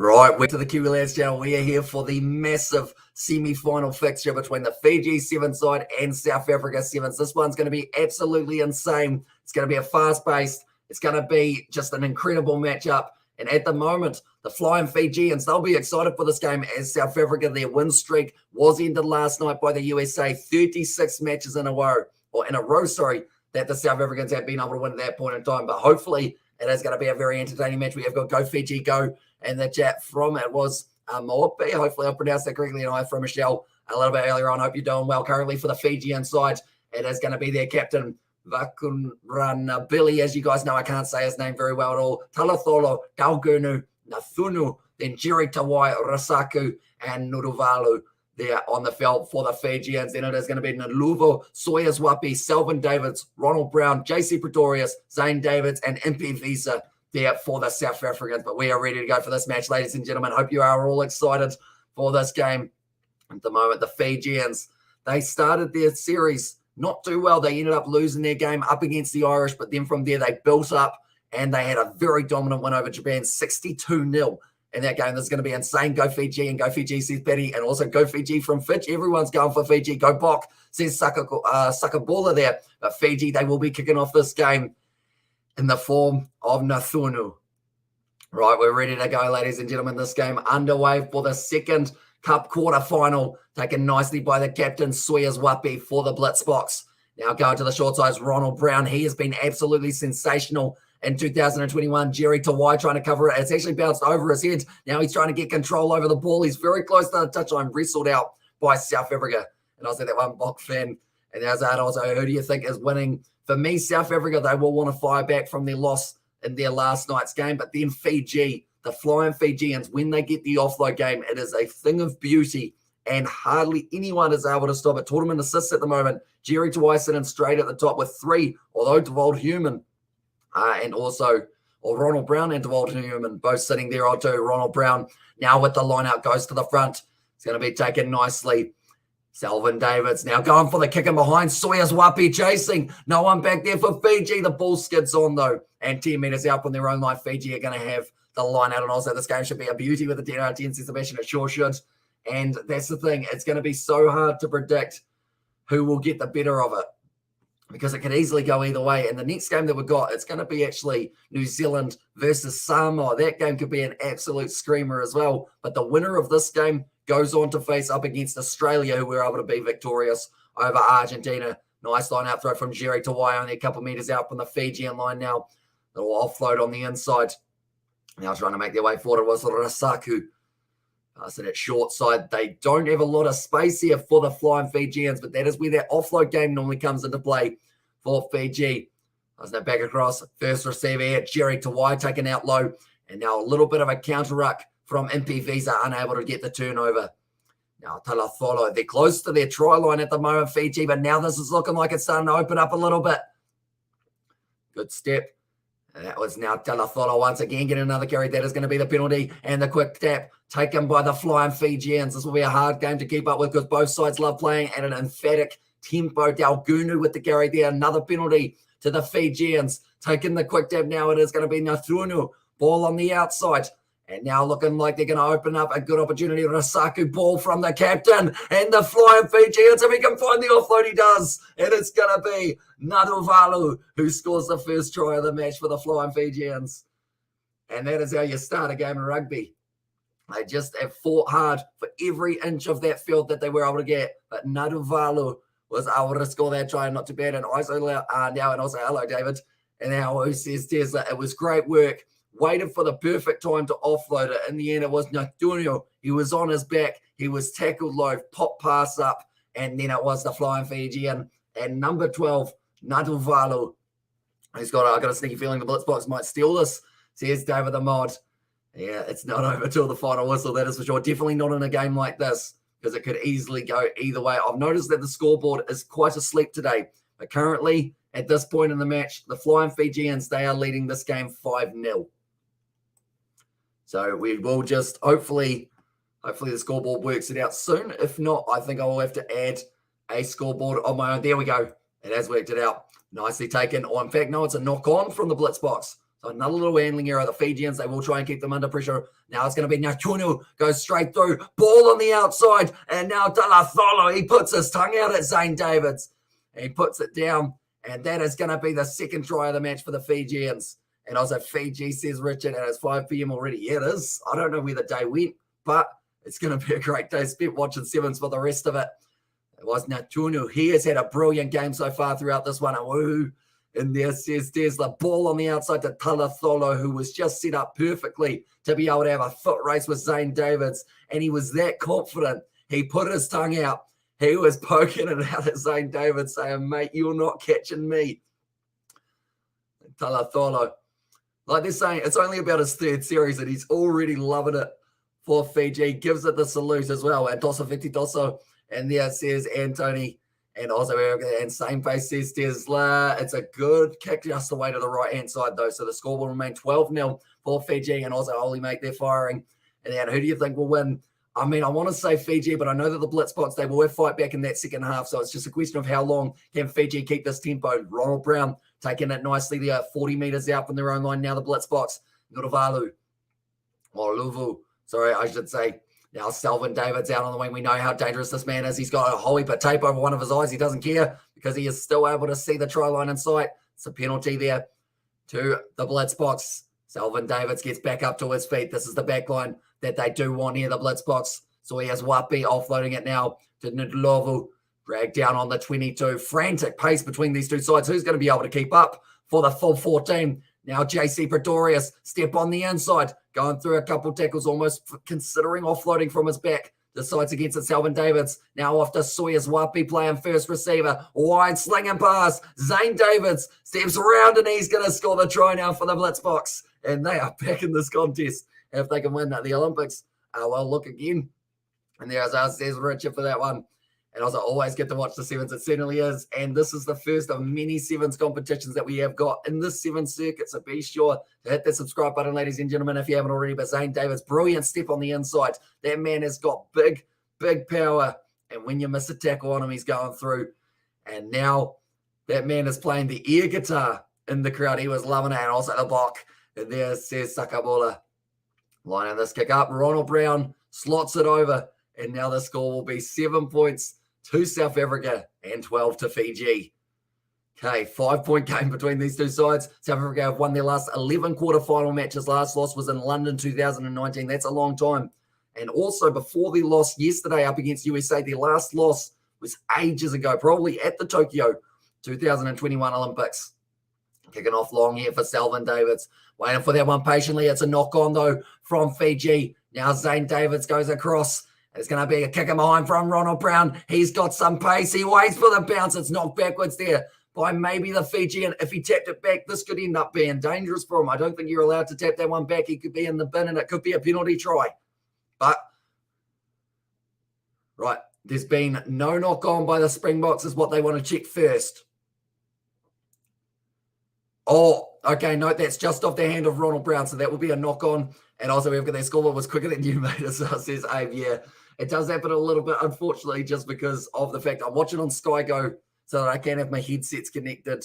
Right, we're to the Kiwi Lads channel. We are here for the massive semi-final fixture between the Fiji Sevens side and South Africa Sevens. This one's going to be absolutely insane. It's going to be a fast-paced. It's going to be just an incredible matchup. And at the moment, the Flying Fijians, they'll be excited for this game as South Africa, their win streak was ended last night by the USA. 36 matches in a row, that the South Africans have been able to win at that point in time. But hopefully, it is going to be a very entertaining match. We have got Go Fiji Go, and the chat from it was Moapi. Hopefully I pronounced that correctly. And I from Michelle a little bit earlier on. Hope you're doing well. Currently for the Fijian side, it is going to be their captain, Vakunran Billy. As you guys know, I can't say his name very well at all. Talatholo, Daugunu, Nathunu, then Jerry Tawai, Rasaku, and Nuruvalu there on the field for the Fijians. Then it is going to be Naluvo, Sawyers Wapi, Selvin Davids, Ronald Brown, JC Pretorius, Zane Davids, and Impi Visa there for the South Africans. But we are ready to go for this match, ladies and gentlemen. Hope you are all excited for this game. At the moment, the Fijians, they started their series not too well. They ended up losing their game up against the Irish, but then from there they built up and they had a very dominant win over Japan, 62-0 in that game. This is going to be insane. Go Fiji, and Go Fiji, says Betty, and also Go Fiji from Fiji. Everyone's going for Fiji. Go Bok, says Sakabula there. But Fiji, they will be kicking off this game in the form of Nathunu. Right, we're ready to go, ladies and gentlemen. This game underway for the second Cup quarter-final, taken nicely by the captain, Sawyers Wapi, for the Blitzboks. Now going to the short sides, Ronald Brown. He has been absolutely sensational in 2021. Jerry Tawai trying to cover it. It's actually bounced over his head. Now he's trying to get control over the ball. He's very close to the touchline, wrestled out by South Africa. And I said that one Bok fan. And as I also, who do you think is winning? For me, South Africa, they will want to fire back from their loss in their last night's game. But then Fiji, the Flying Fijians, when they get the offload game, it is a thing of beauty. And hardly anyone is able to stop it. Tournament assists at the moment. Jerry Tawai sitting straight at the top with 3, although Devold Human and also Ronald Brown and Devold Human both sitting there on too. Ronald Brown now with the line out goes to the front. It's going to be taken nicely. Selvin Davids now going for the kick in behind. Sawyers Wapi chasing. No one back there for Fiji. The ball skids on though. And 10 metres out from their own line. Fiji are going to have the line out. And also this game should be a beauty with the 10 out of 10 Sebastian. It sure should. And that's the thing. It's going to be so hard to predict who will get the better of it, because it could easily go either way. And the next game that we've got, it's going to be actually New Zealand versus Samoa. That game could be an absolute screamer as well. But the winner of this game goes on to face up against Australia, who were able to be victorious over Argentina. Nice line out throw from Jerry Tawai, only a couple meters out from the Fijian line now. They'll offload on the inside. Now trying to make their way forward was Rasaku. So that short side, they don't have a lot of space here for the Flying Fijians, but that is where that offload game normally comes into play for Fiji. There's no back across. First receiver here, Jerry Tawai taken out low. And now a little bit of a counter ruck from Impi Visa, unable to get the turnover. Now Talatholo, they're close to their try line at the moment, Fiji, but now this is looking like it's starting to open up a little bit. Good step. And that was now Talatholo once again getting another carry. That is going to be the penalty. And the quick tap taken by the Flying Fijians. This will be a hard game to keep up with because both sides love playing at an emphatic tempo. Dalgunu with the carry there. Another penalty to the Fijians. Taking the quick tap now. It is going to be Nathunu. Ball on the outside. And now looking like they're going to open up a good opportunity. Rasaku ball from the captain and the Flying Fijians. If he can find the offload, he does. And it's going to be Naduvalu who scores the first try of the match for the Flying Fijians. And that is how you start a game of rugby. They just have fought hard for every inch of that field that they were able to get. But Naduvalu was able to score that try. Not too bad. And also now, and also hello, David. And now who says Tesla, it was great work. Waited for the perfect time to offload it. In the end, it was Nathunu. He was on his back. He was tackled low, pop pass up, and then it was the Flying Fijian. And number 12, Naduvalu. I've got a sneaky feeling the Blitzboks might steal this. Says David the Mod. Yeah, it's not over till the final whistle, that is for sure. Definitely not in a game like this, because it could easily go either way. I've noticed that the scoreboard is quite asleep today. But currently, at this point in the match, the Flying Fijians, they are leading this game 5-0. So we will just hopefully the scoreboard works it out soon. If not, I think I will have to add a scoreboard on my own. There we go. It has worked it out. Nicely taken. Oh, in fact, no, it's a knock on from the Blitzboks. So another little handling error. The Fijians, they will try and keep them under pressure. Now it's going to be Nyakunu, goes straight through, ball on the outside, and now Talatholo, he puts his tongue out at Zane Davids. He puts it down, and that is going to be the second try of the match for the Fijians. And also Fiji, says Richard, and it's 5 p.m. already. Yeah, it is. I don't know where the day went, but it's going to be a great day spent watching Sevens for the rest of it. It was Nyakunu. He has had a brilliant game so far throughout this one. Woo! And there says there's the ball on the outside to Talatholo, who was just set up perfectly to be able to have a foot race with Zane Davids. And he was that confident. He put his tongue out. He was poking it out at Zane Davids, saying, mate, you're not catching me. Talatholo, like they're saying, it's only about his third series and he's already loving it for Fiji. Gives it the salute as well. And Dosso Fititoso. And there says Anthony. And also, and same face says Tesla. It's a good kick just away to the right-hand side, though. So the score will remain 12-0 for Fiji. And also, Oli, mate, they're firing. And then who do you think will win? I mean, I want to say Fiji, but I know that the Blitzboks, they will fight back in that second half. So it's just a question of how long can Fiji keep this tempo. Ronald Brown taking it nicely there, 40 metres out from their own line. Now the Blitzboks, Nuruvalu, or Luvu, sorry, I should say. Now Selvin Davids out on the wing. We know how dangerous this man is. He's got a whole heap of tape over one of his eyes. He doesn't care because he is still able to see the try line in sight. It's a penalty there to the Blitzboks. Selvin Davids gets back up to his feet. This is the back line that they do want here, the Blitzboks. So he has Wapi offloading it now to Ndlovu. Dragged down on the 22. Frantic pace between these two sides. Who's going to be able to keep up for the full 14? Now JC Pretorius, step on the inside, going through a couple tackles, almost considering offloading from his back. Decides against it, Selvin Davids. Now off to Sawyers, Wapi playing first receiver. Wide slinging pass. Zane Davids steps around and he's going to score the try now for the Blitzboks. And they are back in this contest. If they can win the Olympics, well, look again. And there's says Richard for that one. And I always get to watch the Sevens. It certainly is. And this is the first of many Sevens competitions that we have got in this Sevens circuit. So be sure to hit the subscribe button, ladies and gentlemen, if you haven't already. But Zane Davids, brilliant step on the inside. That man has got big, big power. And when you miss a tackle on him, he's going through. And now that man is playing the air guitar in the crowd. He was loving it. And also the block. And there says Sakabola. Lining this kick up. Ronald Brown slots it over. And now the score will be 7 points to South Africa and 12 to Fiji. Okay, 5-point game between these two sides. South Africa have won their last 11 quarterfinal matches. Last loss was in London 2019. That's a long time. And also before the loss yesterday up against USA, their last loss was ages ago, probably at the Tokyo 2021 Olympics. Kicking off long here for Selvin Davids. Waiting for that one patiently. It's a knock-on, though, from Fiji. Now Zane Davids goes across. It's going to be a kick in behind from Ronald Brown. He's got some pace. He waits for the bounce. It's knocked backwards there by maybe the Fijian. If he tapped it back, this could end up being dangerous for him. I don't think you're allowed to tap that one back. He could be in the bin, and it could be a penalty try. But, right, there's been no knock-on by the Springboks is what they want to check first. Oh, okay, no, that's just off the hand of Ronald Brown, so that will be a knock-on. And also, we've got that score was quicker than you, mate, so it says Abe, yeah. It does happen a little bit, unfortunately, just because of the fact I'm watching on Sky Go so that I can have my headsets connected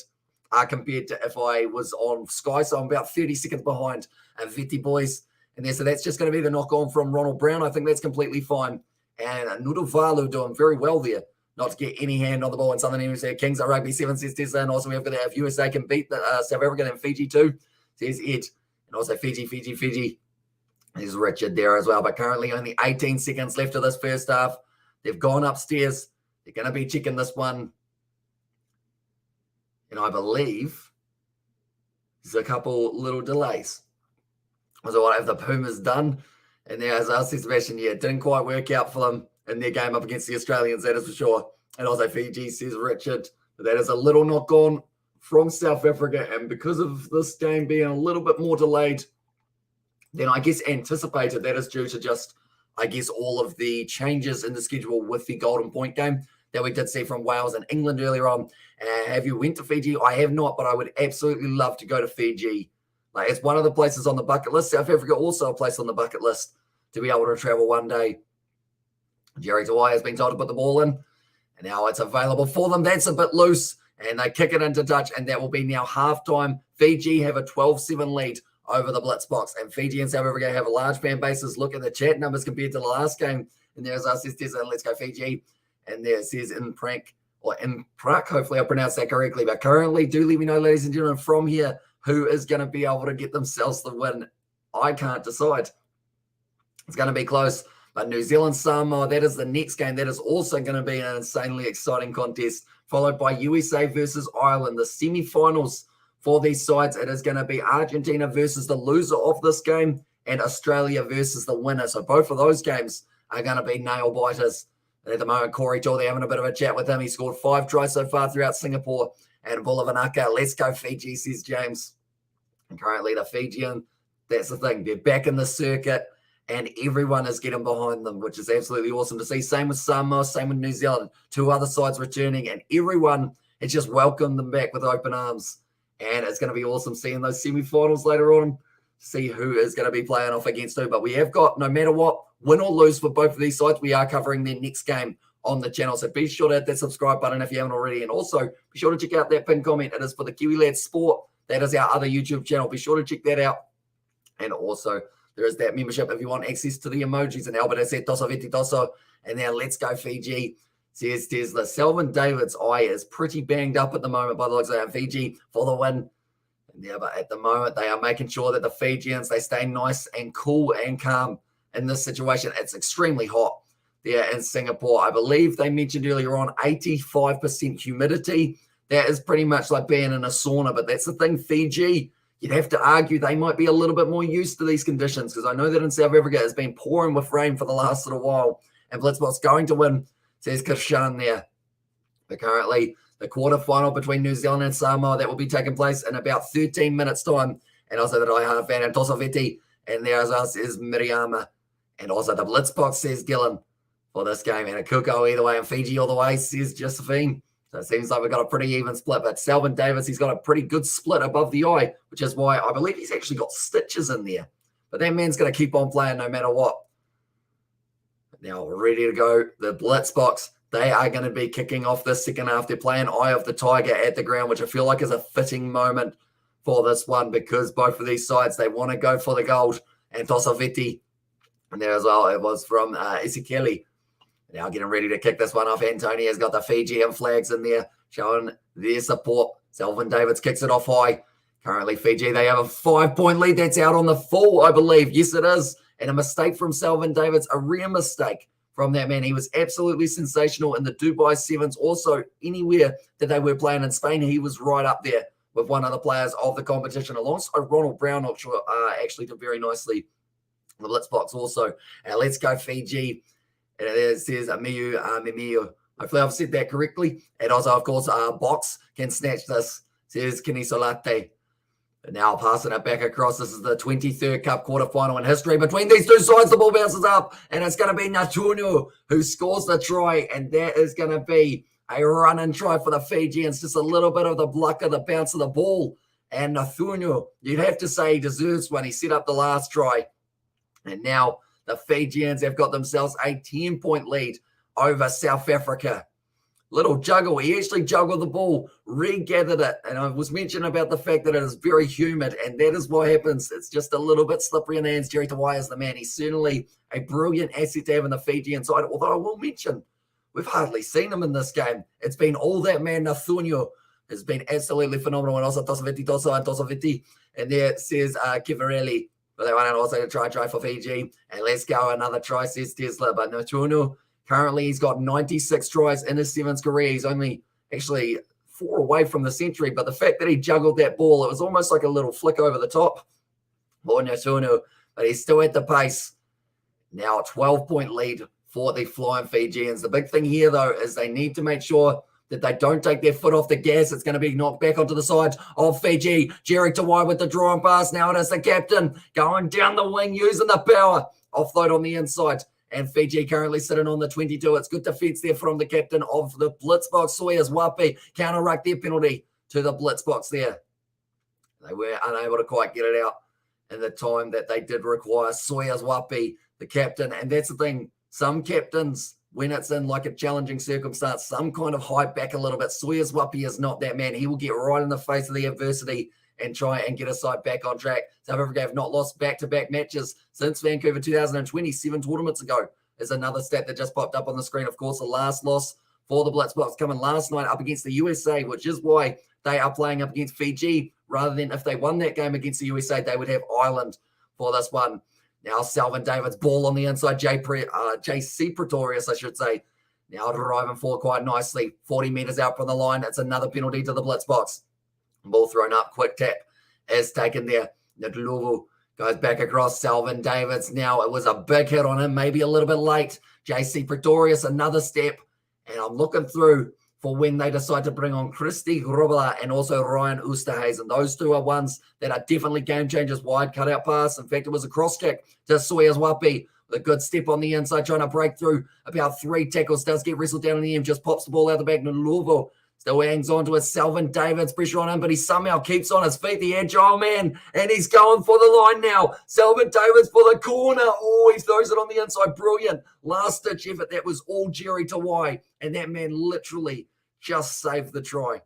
compared to if I was on Sky. So I'm about 30 seconds behind Viti boys. And there, so that's just going to be the knock-on from Ronald Brown. I think that's completely fine. And Nuruvalu doing very well there, not to get any hand on the ball. And something even said, Kings at Rugby 7 says Tesla. And also we've got that if USA can beat the, South Africa, then Fiji too, says Ed. And also Fiji. There's Richard there as well. But currently only 18 seconds left of this first half. They've gone upstairs. They're going to be checking this one. And I believe there's a couple little delays. So what have the Pumas done? And there's us, Sebastian, yeah, it didn't quite work out for them in their game up against the Australians, that is for sure. And also Fiji, says Richard. But that is a little knock-on from South Africa. And because of this game being a little bit more delayed than I guess anticipated, that is due to just, I guess, all of the changes in the schedule with the Golden Point game that we did see from Wales and England earlier on. Have you went to Fiji? I have not, but I would absolutely love to go to Fiji. Like, it's one of the places on the bucket list. South Africa also a place on the bucket list to be able to travel one day. Jerry Tawai has been told to put the ball in, and now it's available for them. That's a bit loose. And they kick it into touch, and that will be now halftime. Fiji have a 12-7 lead over the Blitzboks, and Fiji and South Africa have a large fan bases. Look at the chat numbers compared to the last game. And there's us, says let's go Fiji. And there it says in Prank, or in Prak, hopefully I pronounced that correctly. But currently, do let me know, ladies and gentlemen, from here, who is going to be able to get themselves the win. I can't decide. It's going to be close. But New Zealand, Samoa, that is the next game. That is also going to be an insanely exciting contest, followed by USA versus Ireland, the semi-finals for these sides. It is going to be Argentina versus the loser of this game and Australia versus the winner. So both of those games are going to be nail-biters. And at the moment, Corey Tour, they're having a bit of a chat with him. He scored 5 tries so far throughout Singapore. And Bulavanaka, let's go Fiji, says James. And currently the Fijian, that's the thing. They're back in the circuit. And everyone is getting behind them, which is absolutely awesome to see. Same with Samoa, same with New Zealand. 2 other sides returning, and everyone has just welcomed them back with open arms. And it's going to be awesome seeing those semi-finals later on, see who is going to be playing off against who. But we have got, no matter what, win or lose for both of these sides, we are covering their next game on the channel. So be sure to hit that subscribe button if you haven't already. And also, be sure to check out that pinned comment. It is for the Kiwi Lads Sport. That is our other YouTube channel. Be sure to check that out. And also, there is that membership if you want access to the emojis. And Albert has said, Toso Viti Toso. And now let's go Fiji. Says Tesla. Selvin David's eye is pretty banged up at the moment by the looks of it. Fiji for the win. Yeah, but at the moment, they are making sure that the Fijians, they stay nice and cool and calm in this situation. It's extremely hot there in Singapore. I believe they mentioned earlier on 85% humidity. That is pretty much like being in a sauna. But that's the thing, Fiji, you'd have to argue they might be a little bit more used to these conditions, because I know that in South Africa it's been pouring with rain for the last little while. And Blitzboks going to win, says Kirshan there. But currently, the quarterfinal between New Zealand and Samoa, that will be taking place in about 13 minutes' time. And also the diehard fan, and Tosoveti. And there is us, is Miriama. And also the Blitzboks, says Gillen, for this game. And a Kuko either way, and Fiji all the way, says Josephine. So it seems like we've got a pretty even split. But Selvin Davis, he's got a pretty good split above the eye, which is why I believe he's actually got stitches in there. But that man's going to keep on playing no matter what. Now we're ready to go. The Blitzboks, they are going to be kicking off this second half. They're playing Eye of the Tiger at the ground, which I feel like is a fitting moment for this one, because both of these sides, they want to go for the gold. And Tosoviti, and there as well, it was from Isikeli. Now getting ready to kick this one off. Antonia's got the Fijian flags in there, showing their support. Selvin Davids kicks it off high. Currently, Fiji, they have a 5-point lead. That's out on the full, I believe. Yes, it is. And a mistake from Selvin Davids, a rare mistake from that man. He was absolutely sensational in the Dubai Sevens. Also, anywhere that they were playing in Spain, he was right up there with one of the players of the competition, alongside Ronald Brown, which actually did very nicely. The Blitzboks also. Let's go Fiji. And it says Miyu Mimiyu. Hopefully I've said that correctly. And also, of course, Box can snatch this. Says Kinisolate. And now passing it back across. This is the 23rd Cup quarterfinal in history between these two sides. The ball bounces up, and it's going to be Natunu who scores the try, and that is going to be a run-and try for the Fijians. Just a little bit of the luck of the bounce of the ball. And Natunu, you'd have to say he deserves one. He set up the last try. And now the Fijians have got themselves a 10-point lead over South Africa. Little juggle. He actually juggled the ball, regathered it. And I was mentioning about the fact that it is very humid, and that is what happens. It's just a little bit slippery in the hands. Jerry Tawai is the man. He's certainly a brilliant asset to have in the Fijian side, although I will mention, we've hardly seen him in this game. It's been all that man, Nathunio, has been absolutely phenomenal. And also Tosoviti. And there it says Kivarelli. But they want to also try for Fiji. And let's go. Another try, says Tesla. But Natunu, currently he's got 96 tries in his Sevens career. He's only actually 4 away from the century. But the fact that he juggled that ball, it was almost like a little flick over the top for Natunu. But he's still at the pace. Now a 12-point lead for the Flying Fijians. The big thing here, though, is they need to make sure that they don't take their foot off the gas. It's going to be knocked back onto the side of Fiji. Jerry Tawai with the draw and pass. Now it is the captain going down the wing, using the power. Offload on the inside. And Fiji currently sitting on the 22. It's good defense there from the captain of the Blitzboks, Sawyers Wapi. Counter-ruck their penalty to the Blitzboks there. They were unable to quite get it out in the time that they did require. Sawyers Wapi, the captain. And that's the thing. Some captains, when it's in like a challenging circumstance, some kind of hype back a little bit. Sawyers Wapi is not that man. He will get right in the face of the adversity and try and get a side back on track. South Africa have not lost back-to-back matches since Vancouver 2020, 7 tournaments ago. Is another stat that just popped up on the screen. Of course, the last loss for the Blitzboks coming last night up against the USA, which is why they are playing up against Fiji, rather than if they won that game against the USA, they would have Ireland for this one. Now, Selvin Davids, ball on the inside, JC Pretorius, I should say. Now driving forward quite nicely, 40 metres out from the line. It's another penalty to the Blitzboks. Ball thrown up, quick tap is taken there. Ndlovu goes back across Selvin Davids. Now it was a big hit on him, maybe a little bit late. JC Pretorius, another step. And I'm looking through for when they decide to bring on Christy Grobela and also Ryan Oosterhuizen. Those two are ones that are definitely game changers. Wide cutout pass. In fact, it was a cross check to Sawyers Wapi. A good step on the inside, trying to break through. About 3 tackles, does get wrestled down in the end, just pops the ball out the back. Ndlovu still hangs on to it. Selvin Davids, pressure on him, but he somehow keeps on his feet, the agile man, and he's going for the line now. Selvin Davids for the corner. Oh, he throws it on the inside. Brilliant. Last-ditch effort. That was all Jerry Tawai, and that man literally just saved the try.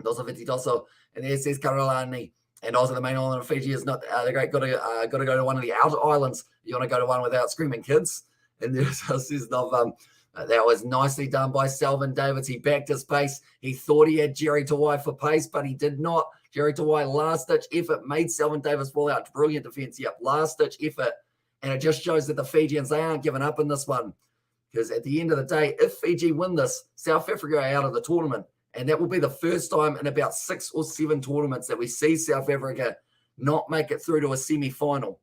Dosa Vititoso, and there says Karolani. And also the main island of Fiji is not the great. Got to go to one of the outer islands. You want to go to one without screaming kids. And there's that was nicely done by Selvin Davids. He backed his pace. He thought he had Jerry Tawai for pace, but he did not. Jerry Tawai, last-ditch effort, made Selvin Davids fall out. Brilliant defense. Yep, last-ditch effort. And it just shows that the Fijians, they aren't giving up in this one. Because at the end of the day, if Fiji win this, South Africa are out of the tournament. And that will be the first time in about 6 or 7 tournaments that we see South Africa not make it through to a semi-final,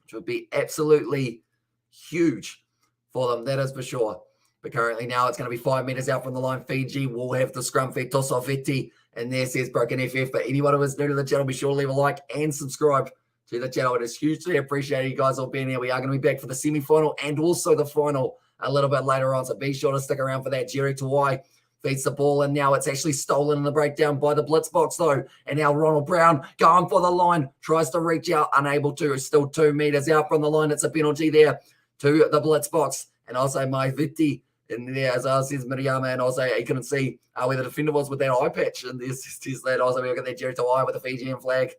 which would be absolutely huge for them, that is for sure. But currently now it's going to be 5 metres out from the line. Fiji will have the scrum for Tosofeti, and there says Broken FF. But anyone who is new to the channel, be sure to leave a like and subscribe to the channel. It is hugely appreciated you guys all being here. We are going to be back for the semi-final and also the final a little bit later on, so be sure to stick around for that. Jerry Tawai feeds the ball, and now it's actually stolen in the breakdown by the Blitzboks, though. And now Ronald Brown going for the line, tries to reach out, unable to. Still 2 metres out from the line. It's a penalty there to the Blitzboks. And also Mai Viti in there, as says Miriama, and also you couldn't see where the defender was with that eye patch. And there's that. Also, we've got that Jerry Tawai with the Fijian flag.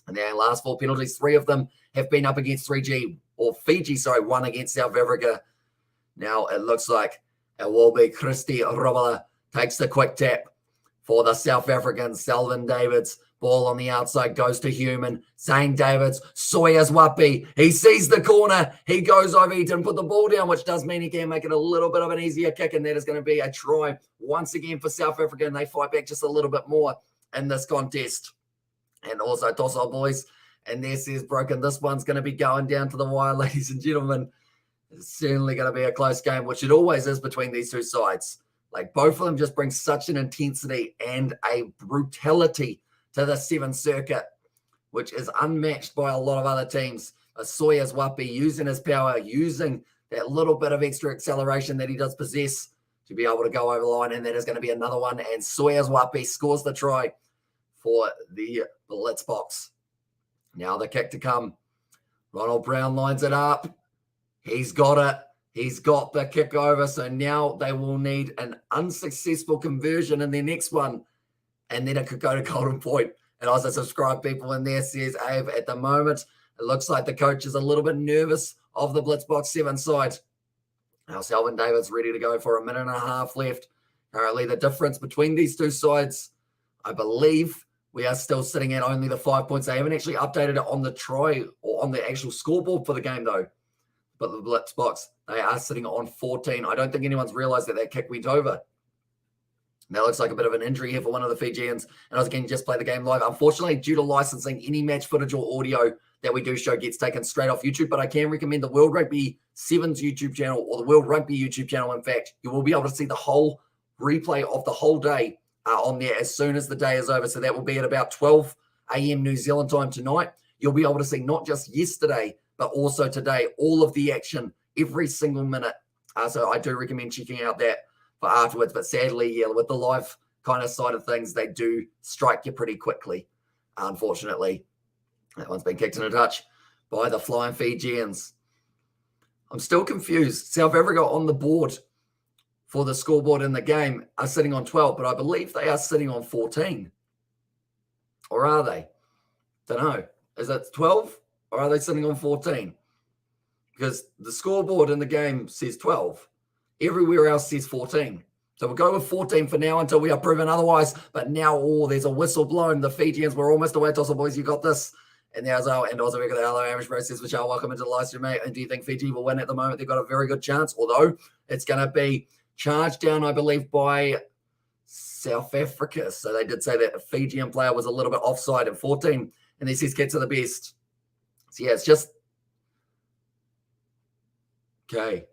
And then last 4 penalties, 3 of them have been up against Fiji, 1 against South Africa. Now it looks like it will be Christy Robala takes the quick tap for the South Africans. Selvin Davids, ball on the outside, goes to Human. Zane Davids, Sawyers Wapi. He sees the corner. He goes over. He didn't put the ball down, which does mean he can make it a little bit of an easier kick, and that is going to be a try once again for South Africa, and they fight back just a little bit more in this contest. And also Tosso boys, and there says Broken. This one's going to be going down to the wire, ladies and gentlemen. It's certainly going to be a close game, which it always is between these two sides. Like, both of them just bring such an intensity and a brutality to the 7th circuit, which is unmatched by a lot of other teams. Sawyers Wapi using his power, using that little bit of extra acceleration that he does possess to be able to go over the line, and that is going to be another one. And Sawyers Wapi scores the try for the Blitzboks. Now the kick to come. Ronald Brown lines it up. He's got it. He's got the kick over. So now they will need an unsuccessful conversion in their next one, and then it could go to Golden Point. And also subscribe people in there says, Abe, at the moment, it looks like the coach is a little bit nervous of the Blitzboks 7 side. Now Selvin Davids ready to go for 1.5 minutes left. Currently the difference between these two sides, I believe we are still sitting at only the 5 points. They haven't actually updated it on the try or on the actual scoreboard for the game, though. But the Blitzboks, they are sitting on 14. I don't think anyone's realized that that kick went over. That looks like a bit of an injury here for one of the Fijians. And I was again just play the game live. Unfortunately, due to licensing, any match footage or audio that we do show gets taken straight off YouTube. But I can recommend the World Rugby Sevens YouTube channel, or the World Rugby YouTube channel. In fact, you will be able to see the whole replay of the whole day on there as soon as the day is over. So that will be at about 12 a.m. New Zealand time tonight. You'll be able to see not just yesterday, but also today, all of the action, every single minute. So I do recommend checking out that for afterwards. But sadly, yeah, with the live kind of side of things, they do strike you pretty quickly, unfortunately. That one's been kicked in a touch by the Flying Fijians. I'm still confused. South Africa on the board for the scoreboard in the game are sitting on 12, but I believe they are sitting on 14. Or are they? Don't know. Is it 12 or are they sitting on 14? Because the scoreboard in the game says 12. Everywhere else says 14. So we'll go with 14 for now until we are proven otherwise. But now, there's a whistle blown. The Fijians were almost away. Toss, boys, you got this. And there's and also we got the hello Amish Bro says, Michelle, welcome into the live stream, mate. And do you think Fiji will win at the moment? They've got a very good chance, although it's going to be charged down, I believe, by South Africa. So they did say that a Fijian player was a little bit offside at 14. And this says get to the best. So yeah, it's just okay.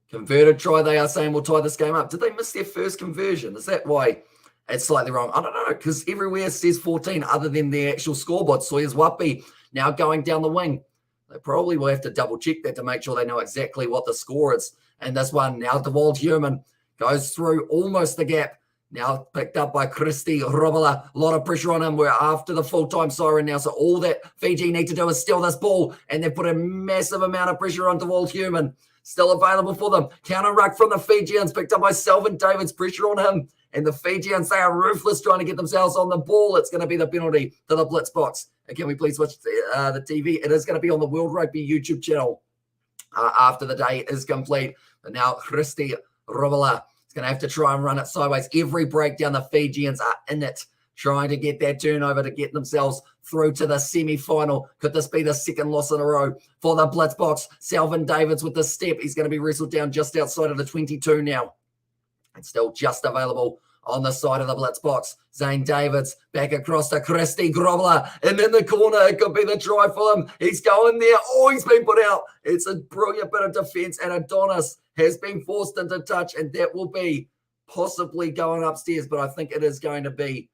Converted try, they are saying we'll tie this game up. Did they miss their first conversion? Is that why it's slightly wrong? I don't know, because everywhere says 14 other than the actual scoreboard. Sawyers Wapi now going down the wing. They probably will have to double check that to make sure they know exactly what the score is. And this one now, DeWald Human goes through almost the gap. Now picked up by Christy Robala. A lot of pressure on him. We're after the full-time siren now. So all that Fiji need to do is steal this ball. And they've put a massive amount of pressure on DeWald Human. Still available for them. Counter ruck from the Fijians. Picked up by Selvin Davids. Pressure on him. And the Fijians, they are ruthless trying to get themselves on the ball. It's going to be the penalty to the Blitzboks. And can we please watch the TV? It is going to be on the World Rugby YouTube channel after the day is complete. But now Christy Robala is going to have to try and run it sideways. Every breakdown, the Fijians are in it, trying to get that turnover to get themselves through to the semi-final. Could this be the second loss in a row for the Blitzboks? Selvin Davids with the step. He's going to be wrestled down just outside of the 22 now. And still just available on the side of the Blitzboks. Zane Davids back across to Christy Grobler. And in the corner, it could be the try for him. He's going there. Oh, he's been put out. It's a brilliant bit of defense. And Adonis has been forced into touch. And that will be possibly going upstairs. But I think it is going to be,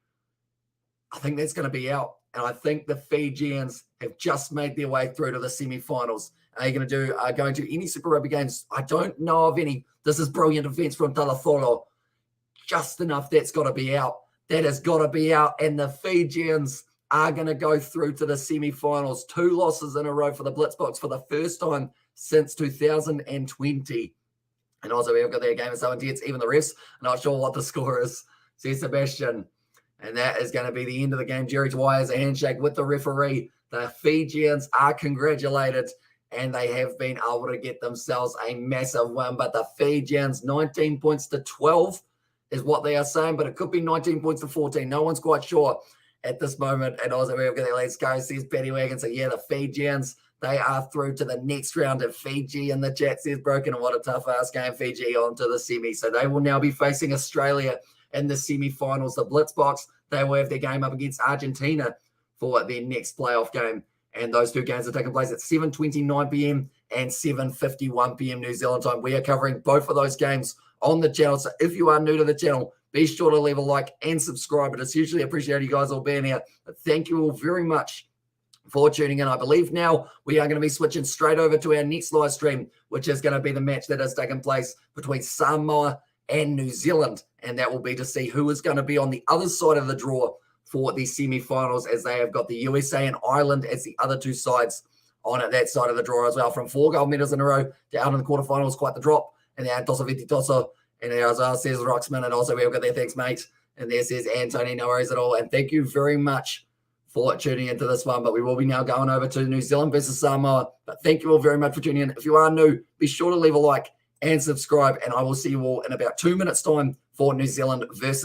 I think that's going to be out. And I think the Fijians have just made their way through to the semi-finals. Are you going to going to any Super Rugby games? I don't know of any. This is brilliant defense from Talatholo. Just enough. That's got to be out. That has got to be out. And the Fijians are going to go through to the semi-finals. 2 losses in a row for the Blitzboks for the first time since 2020. And also we've got their game of so intense. Even the refs, not sure what the score is. See Sebastian. And that is going to be the end of the game. Jerry Dwyer's a handshake with the referee. The Fijians are congratulated, and they have been able to get themselves a massive win. But the Fijians, 19 points to 12 is what they are saying, but it could be 19 points to 14. No one's quite sure at this moment. And also, we've got their let's go, says Betty Wagon. So, yeah, the Fijians, they are through to the next round of Fiji. And the chat says broken, and what a tough ass game, Fiji onto the semi. So they will now be facing Australia in the semi-finals. The Blitzboks, they will have their game up against Argentina for their next playoff game. And those 2 games are taking place at 7:29 p.m. and 7:51 p.m. New Zealand time. We are covering both of those games on the channel. So if you are new to the channel, be sure to leave a like and subscribe. It is hugely appreciated you guys all being here. But thank you all very much for tuning in. I believe now we are going to be switching straight over to our next live stream, which is going to be the match that has taken place between Samoa and New Zealand. And that will be to see who is going to be on the other side of the draw for the semi-finals, as they have got the USA and Ireland as the other 2 sides on that side of the draw as well. From 4 gold medals in a row down in the quarterfinals, quite the drop. And there, Tosa Viti Tosa. And there as well says Roxman. And also we've got there, thanks, mate. And there says Anthony, no worries at all. And thank you very much for tuning into this one. But we will be now going over to New Zealand versus Samoa. But thank you all very much for tuning in. If you are new, be sure to leave a like and subscribe. And I will see you all in about 2 minutes' time for New Zealand versus